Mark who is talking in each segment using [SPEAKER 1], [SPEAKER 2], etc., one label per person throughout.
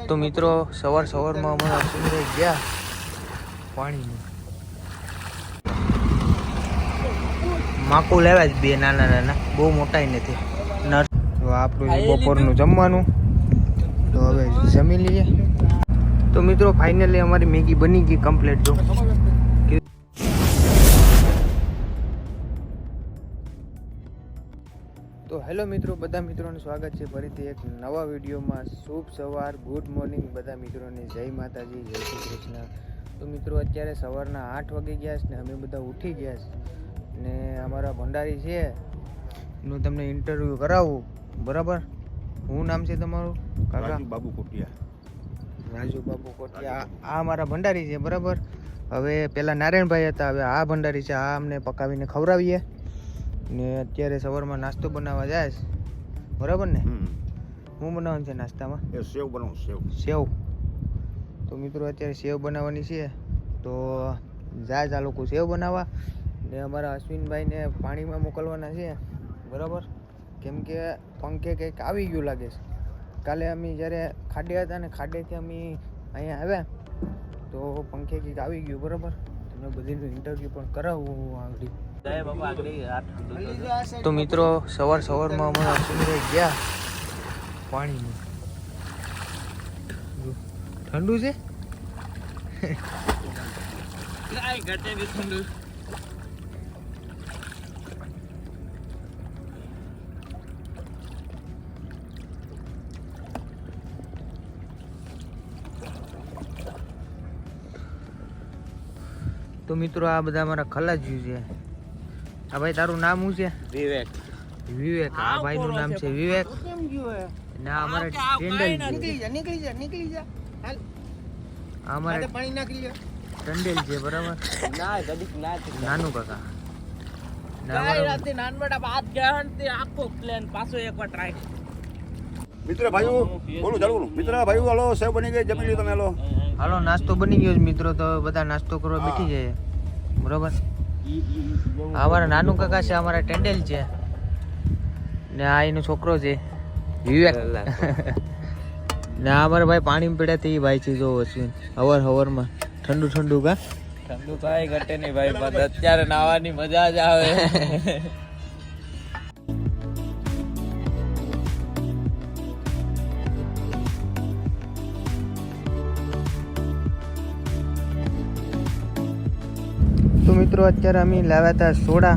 [SPEAKER 1] તો મિત્રો સવારમાં અમારા અશ્વિનભાઈ ગયા પાણીમાં માકુ લેવા જ બે નાના બહુ મોટાઈ નથી. તો આપણું બપોરનું જમવાનું તો હવે જમી લઈએ. તો મિત્રો ફાઇનલી અમારી મેગી બની ગઈ કમ્પ્લીટ. જો તો હેલો મિત્રો, બધા મિત્રોનું સ્વાગત છે ફરીથી એક નવા વિડીયોમાં. શુભ સવાર, ગુડ મોર્નિંગ બધા મિત્રોને. જય માતાજી, જય શ્રી કૃષ્ણ. તો મિત્રો અત્યારે સવારના 8 વાગી ગયા છે ને અમે બધા ઉઠી ગયા છે ને અમારા ભંડારી છે એનું તમને ઇન્ટરવ્યૂ કરાવું. બરાબર, શું નામ છે તમારું? કાકા
[SPEAKER 2] રાજુ બાબુ કોટિયા.
[SPEAKER 1] રાજુ બાબુ કોટિયા. આ અમારા ભંડારી છે. બરાબર, હવે પેલા નારાયણભાઈ હતા, હવે આ ભંડારી છે. આ અમને પકાવીને ખવડાવીએ ને અત્યારે સવારમાં નાસ્તો બનાવવા જાય છે. બરાબર ને? શું બનાવવાનું છે નાસ્તામાં?
[SPEAKER 2] સેવ બનાવું.
[SPEAKER 1] સેવ. તો મિત્રો અત્યારે સેવ બનાવવાની છે. તો જાય આ લોકો સેવ બનાવવા ને અમારા અશ્વિનભાઈને પાણીમાં મોકલવાના છે. બરાબર, કેમ કે પંખે કંઈક આવી ગયું લાગે છે. કાલે અમે જ્યારે ખાડે હતા ને ખાડેથી અમે અહીંયા આવ્યા તો પંખે કંઈક આવી ગયું. બરાબર, તમે બધીનું ઇન્ટરવ્યૂ પણ કરાવું આગળ. તો મિત્રો સવારમાં અમારા અશ્વિનભાઈ ગયા પાણીમાં. ઠંડુ છે. તો મિત્રો આ બધા અમારા ખલાજીઓ છે. આ ભાઈ તારું નામ શું છે?
[SPEAKER 2] વિવેક.
[SPEAKER 1] આ ભાઈનું નામ છે વિવેક. ના અમારા ટેન્ડલ છે. અમારા પાણી નાખી લે ટંડેલ છે. બરાબર, નાનું કાકા.
[SPEAKER 2] મિત્ર ભાઈઓ બોલું ચાલુ. મિત્ર ભાઈઓ હાલો, સેવ બની ગઈ, જમી લ્યો તમે.
[SPEAKER 1] હાલો નાસ્તો બની ગયો છે મિત્રો. તો બધા નાસ્તો કરવા બેઠી જાય. બરાબર, અમારા નાનું કાકા છે, અમારા ટેન્ડેલ છે ને આ એનો છોકરો છે વિવેક. ને આ અમારા ભાઈ પાણી પીડા તે ભાઈ છે. જો અશ્વિન હવારમાં ઠંડુ કા
[SPEAKER 3] ઠંડુ કાંઈ ઘટે નહીં ભાઈ, પણ અત્યારે નાવાની મજા જ આવે.
[SPEAKER 1] તો મિત્રો અત્યારે અમે લાવ્યા હતા સોડા,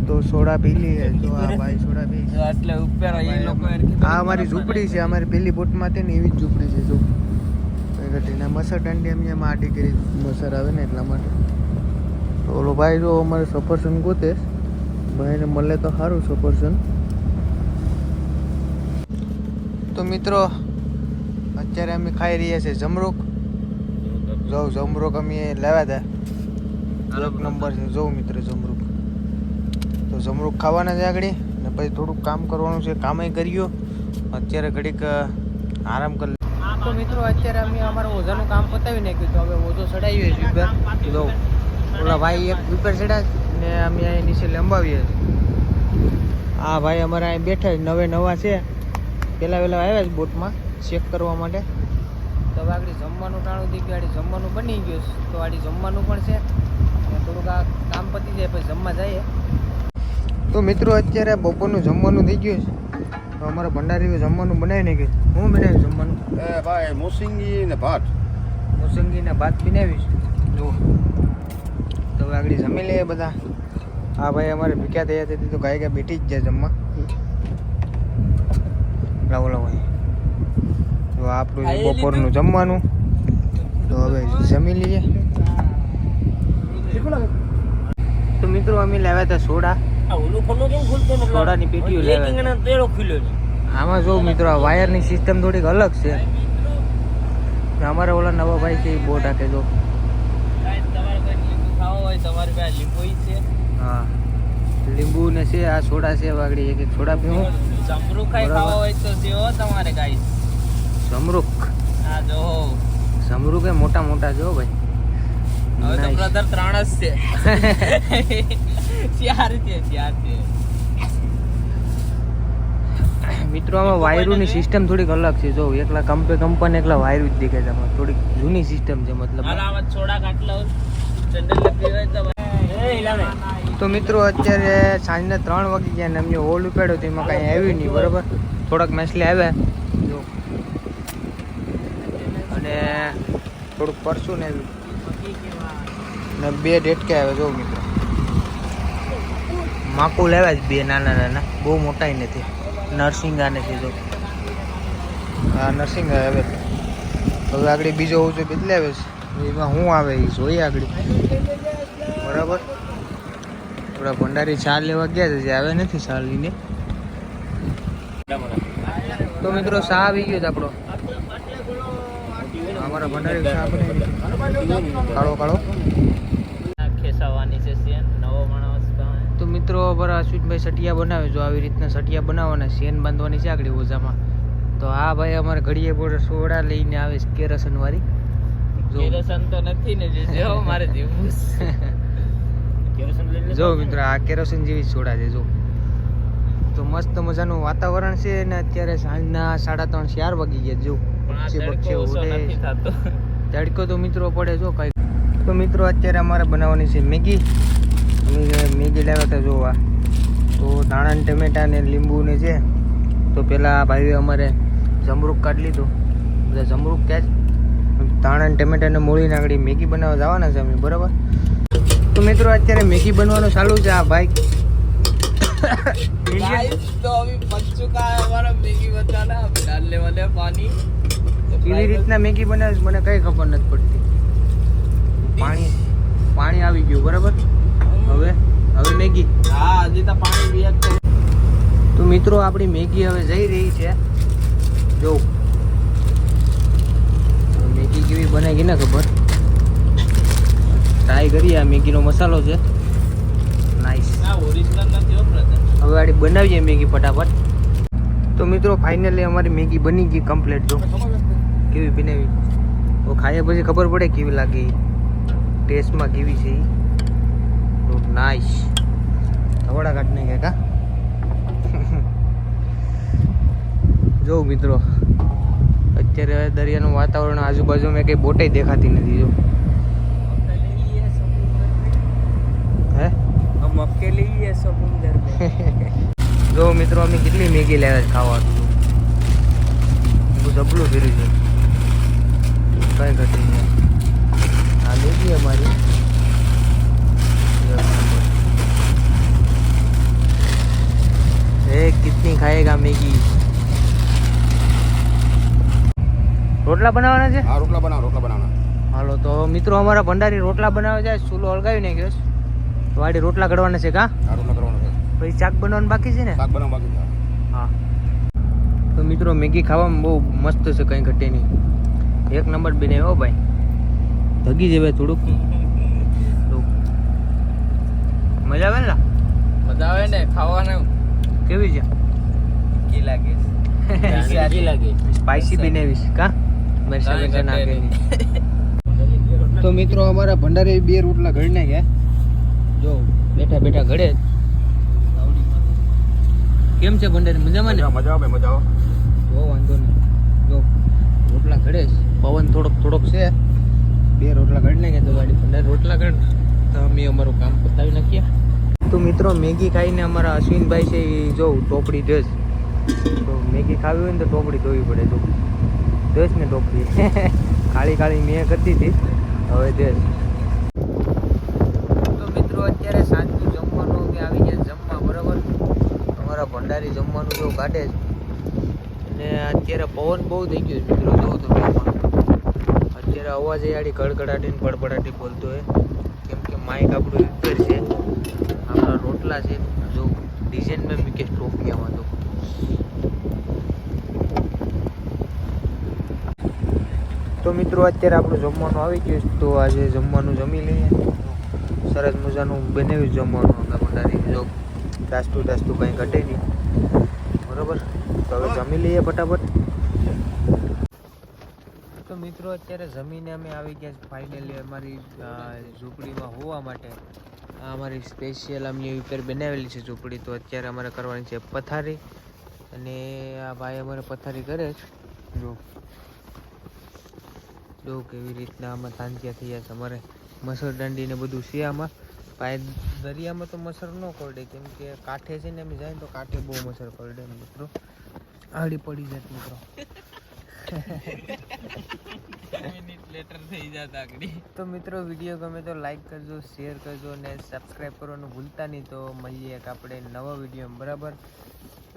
[SPEAKER 1] તો સોડા પી લઈએ. તો આ ભાઈ સોડા પી
[SPEAKER 3] એટલે ઉપર એ લોકો
[SPEAKER 1] આ અમારી ઝૂંપડી છે. અમારી પેલી બોટમાં હતી ને એવી જ ઝૂંપડી છે. જો ઘટીને મસર દાંડી અમે એમાં આટી કરી, મસર આવે ને એટલા માટે. તો ઓલો ભાઈ જો અમારે સફરજન ગોતે, ભાઈને મળે તો સારું સફરજન. તો મિત્રો અત્યારે અમે ખાઈ રહ્યા છીએ જમરૂક. જો જમરૂક અમે લાવ્યા હતા, એક નંબર છે. જો મિત્રો જમરૂક, તો જમરૂક ખાવાના છે આગળ ને પછી થોડુંક કામ કરવાનું છે. કામે કર્યો અત્યારે ઘડીક આરામ કરી. તો મિત્રો અત્યારે અમે અમારું ઓઝાનું કામ પતાવી નાખ્યું. તો હવે ઓઝો ચડાવીએ છીએ વિપર. જો ઓલા ભાઈ એક વિપર ચડા ને અમે અહીં નીચે લંબાવીએ છીએ. આ ભાઈ અમારા અહીં બેઠા નવા છે. પહેલાં આવ્યા છે બોટમાં ચેક કરવા માટે. તો હવે આગળ જમવાનું ટાણું થઈ ગયું. આડી જમવાનું બની ગયું. તો આડી જમવાનું પણ છે. થોડુંક આ કામ પતી જાય પછી જમવા જઈએ. તો મિત્રો અત્યારે બપોરનું જમવાનું થઈ ગયું છે. તો અમારા ભંડારી જમવાનું બનાવી નાખ્યું. હું બનાવ્યું જમવાનું?
[SPEAKER 2] ભાઈ મોસંગી ને ભાત.
[SPEAKER 1] મોસંગી ને ભાત બનાવીશ. જો તો હવે આગળ જમી લઈએ બધા. હા ભાઈ અમારે ભીખ્યા થયા હતી તો ગાય બેઠી જ જાય જમવા. લાવો ભાઈ, તો આપણું બપોરનું જમવાનું. તો હવે જમી લઈએ. તો મિત્રો અમે લાવ્યા હતા સોડા. સોડાની પેટીઓ લાવ્યા. આમાં જો મિત્રો આ વાયરની સિસ્ટમ થોડીક અલગ છે. અમારા ઓલા નવા ભાઈ છે એ બોટ આખે. જો હા, લીંબુ ને છે. આ સોડા છે. વાગડી એક સોડા પીવું.
[SPEAKER 3] જમરૂખ ખાવા હોય તો જેવો તમારે ગાઈસ.
[SPEAKER 1] જમરૂખ
[SPEAKER 3] આ જો
[SPEAKER 1] જમરૂખ એ મોટા જો ભાઈ.
[SPEAKER 3] હવે તો બ્રધર 3 જ છે. ચાર છે.
[SPEAKER 1] મિત્રો આમાં વાયરોની સિસ્ટમ થોડીક અલગ છે. જો એકલા કંપન એકલા વાયરું જ દેખાય છે. આમાં થોડીક જૂની સિસ્ટમ છે મતલબ. તો મિત્રો અત્યારે સાંજના 3 વાગી ગયા ને અમને હોલ ઉપાડ્યો તો એમાં કાંઈ આવ્યું નહીં બરાબર. થોડાક મેસલે આવ્યા જો અને થોડુંક પરસું ને આવ્યું ને 2 ડેટકે આવ્યા. જો મિત્રો માકુલ આવ્યા જ 2 નાના નાના, બહુ મોટા નથી. નરસિંગા નથી. જો હા નરસિંગા આવે. હવે આગળ બીજો હોવું જોઈએ બદલાવે છે. એમાં શું આવે એ જોઈએ આગળ બરાબર. થોડા ભંડારી છાલ લેવા ગયા છે, જે આવે નથી છાલ લઈને. તો મિત્રો શા આવી ગયો છે આપણો. અમારા ભંડારી શા બનાવી કાળો કાળો
[SPEAKER 3] ખેસાવાની છે સેન નવો માણસ.
[SPEAKER 1] તો મિત્રો બરા અશ્વિનભાઈ સટિયા બનાવે. જો આવી રીતના સટિયા બનાવવાના, સેન બાંધવાની છે આગળ ઓઝામાં. તો આ ભાઈ અમારે ઘડીએ બોર્ડર સોડા લઈને આવે છે કેરોસન વાળી.
[SPEAKER 3] કેરોસન તો નથી ને જે મારે જીવું
[SPEAKER 1] જો મિત્રો આ કેરોસીન જેવી સોડા છે. જો તો મસ્ત મજાનું વાતાવરણ છે ને અત્યારે સાંજના 3:30 4 વાગી ગયા. જો બચ્ચે ઉડે તડકો તો મિત્રો પડે. જો કઈ તો મિત્રો અત્યારે અમારે બનાવવાની છે મેગી. અમે મેગી લાવ્યા હતા જોવા. તો ધાણા ને ટમેટા ને લીંબુ ને છે. તો પેલા ભાઈએ અમારે જમરૂક કાઢી લીધું. બધા જમરૂક ત્યાં જ ધાણા ને ટમેટા ને મોળીને આગળ મેગી બનાવવા જવાના છે અમે બરાબર. તો મિત્રો અત્યારે મેગી બનવાનું ચાલુ છે. આ ભાઈ
[SPEAKER 3] तो अभी बन चुका है हमारा मैगी बनाना. अब डालने वाले हैं पानी.
[SPEAKER 1] કેવી રીતના મેગી બનાવે મને કઈ ખબર નથી પડતી. પાણી આવી ગયું બરાબર. હવે મેગી.
[SPEAKER 3] હા હજી તો પાણી બી
[SPEAKER 1] તો મિત્રો આપણી મેગી હવે જઈ રહી છે. જો મેગી કેવી બને ગઈ ને ખબર. ટ્રાય કરીએ. આ મેગીનો મસાલો છે. નાઈસ.
[SPEAKER 3] ઓરિજિનલ નથી હો બ્રધર.
[SPEAKER 1] હવે આડી બનાવીએ મેગી ફટાફટ. તો મિત્રો ફાઇનલી અમારી મેગી બની ગઈ કમ્પ્લીટ. જો કેવી બનાવી. તો ખાઈએ પછી ખબર પડે કેવી લાગે, ટેસ્ટમાં કેવી છે. તો નાઈસ. ધવડા કાઢ નાખ્યા કા. જો મિત્રો અત્યારે દરિયાનું વાતાવરણ, આજુબાજુમાં કઈ બોટે દેખાતી નથી. જો હે
[SPEAKER 3] हम अकेले ही है समुंदर में.
[SPEAKER 1] જો મિત્રો અમે કેટલી મેગી લાવ્યા છે ખાવાનું. બહુ જબલું ફેર્યું છે. કઈ ઘટી નહીં. આ મેગી અમારી કિતની ખાએગા મેગી. રોટલા બનાવવાના છે.
[SPEAKER 2] હા રોટલા બનાવવાના.
[SPEAKER 1] હાલો તો મિત્રો અમારા ભંડારી રોટલા બનાવે છે. ચૂલો હળગાવી નાખ્યો છે. તો આડી રોટલા ઘડવાના છે કા.
[SPEAKER 2] હા રોટલા કરવાના છે.
[SPEAKER 1] પછી શાક બનાવવાનું બાકી છે ને.
[SPEAKER 2] શાક બનાવવા બાકી છે.
[SPEAKER 1] હા તો મિત્રો મેગી ખાવામાં બહુ મસ્ત છે, કંઈ ઘટે નહીં. એક નંબર બનાવ્યો ભાઈ. ધગી જેવે થોડુંક મજા આવે ને.
[SPEAKER 3] મજા આવે ને ખાવાનું.
[SPEAKER 1] કેવી છે.
[SPEAKER 3] કી લાગે કી લાગે.
[SPEAKER 1] સ્પાઈસી બનાવીશ કા. મરચા નાખીને. તો મિત્રો અમારા ભંડારે 2 રોટલા ઘડી નાખ્યા. જો બેઠા બેઠા ઘડે. કેમ છે ભંડારી, મજામાં ને.
[SPEAKER 2] મજા આવે.
[SPEAKER 1] બહુ વાંધો નહીં. જો રોટલા ઘડે. પવન થોડોક છે. 2 રોટલા ઘડી નાખ્યા. તો ગાડી ભંડારી રોટલા ઘડ તો અમે અમારું કામ પતાવી નાખીએ. તો મિત્રો મેગી ખાઈને અમારા અશ્વિનભાઈ છે એ જો ટોપડી ધોસ. તો મેગી ખાવી હોય ને તો ટોપડી ધોવી પડે. જો ધોસ ને ટોપડી કાળી મેં કરી દીધી. હવે ધોસ. તો મિત્રો અત્યારે સાંજનું જમવાનું કે આવી ગયા જમવા બરાબર. અમારા ભંડારી જમવાનું જો કાઢે છે. અને અત્યારે પવન બહુ થઈ ગયો છે મિત્રો. જો તમે અત્યારે અવાજ એ આડી કડકડાટી ને પડપડાટી બોલતો હોય. કેમ કે માઇક આપણું ઉપર છે. આપણા રોટલા છે જો ડિઝાઇન મેં મૂકે ટોપિયામાં. તો મિત્રો અત્યારે આપણું જમવાનું આવી ગયું છે. તો આજે જમવાનું જમી લઈએ. સરસ મજાનું બનાવ્યું જમવાનું અમે ભંડારી. જો દાસ્તું કંઈ ઘટે નહીં બરાબર. તો હવે જમી લઈએ ફટાફટ. તો મિત્રો અત્યારે જમીને અમે આવી ગયા ફાઇનલી અમારી ઝૂંપડીમાં હોવા માટે. આ અમારી સ્પેશિયલ અમે ઉપર બનાવેલી છે ઝૂંપડી. તો અત્યારે અમારે કરવાની છે પથારી અને આ ભાઈ અમારે પથારી કરે છે જો જો કેવી રીતના આમાં તાંતિયા થઈ છે. અમારે મસર દાંડી ને બધું છે આમાં. પાય દરિયામાં તો મસર ન કરડે કેમ કે કાંઠે છે ને એમ જાય ને તો કાંઠે બહુ મસર કરડે મિત્રો. આડી પડી જાય મિત્રો.
[SPEAKER 3] મિનિટ લેટર થઈ જતા આગળ.
[SPEAKER 1] તો મિત્રો વિડીયો ગમે તો લાઈક કરજો, શેર કરજો અને સબસ્ક્રાઈબ કરવાનું ભૂલતા નહીં. તો મળીએ એક આપણે નવા વિડીયોમાં બરાબર.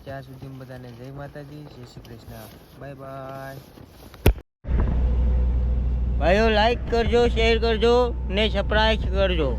[SPEAKER 1] ત્યાં સુધી બધાને જય માતાજી, જય શ્રી કૃષ્ણ, બાય બાય.
[SPEAKER 4] ભાઈઓ લાઈક કરજો, શેર કરજો ને સબસ્ક્રાઇબ કરજો.